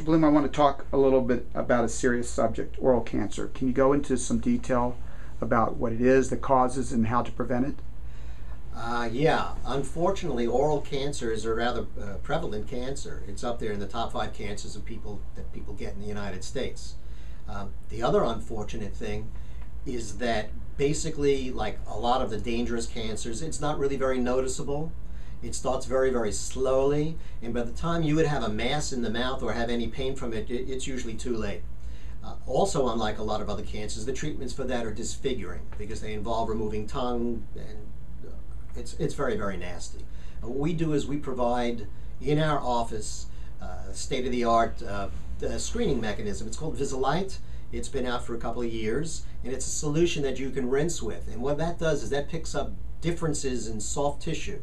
Bloom, I want to talk a little bit about a serious subject, oral cancer. Can you go into some detail about what it is, the causes, and how to prevent it? Yeah, unfortunately, oral cancer is a rather prevalent cancer. It's up there in the top 5 cancers of people that people get in the United States. The other unfortunate thing is that basically, like a lot of the dangerous cancers, it's not really very noticeable. It starts very, very slowly, and by the time you would have a mass in the mouth or have any pain from it, it's usually too late. Also, unlike a lot of other cancers, the treatments for that are disfiguring because they involve removing tongue, and it's very, very nasty. What we do is we provide in our office state-of-the-art screening mechanism. It's called Visalite. It's been out for a couple of years, and it's a solution that you can rinse with. And what that does is that picks up differences in soft tissue.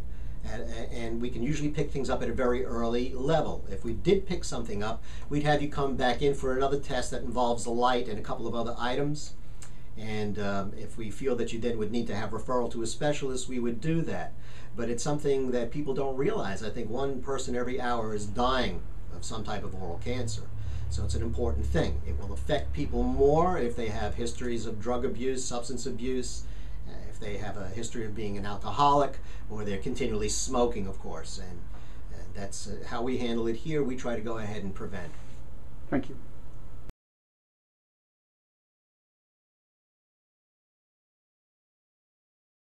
And we can usually pick things up at a very early level. If we did pick something up, we'd have you come back in for another test that involves the light and a couple of other items. And if we feel that you then would need to have referral to a specialist, we would do that. But it's something that people don't realize. I think 1 person every hour is dying of some type of oral cancer. So it's an important thing. It will affect people more if they have histories of drug abuse, substance abuse, if they have a history of being an alcoholic, or they're continually smoking, of course. And that's how we handle it here. We try to go ahead and prevent. Thank you.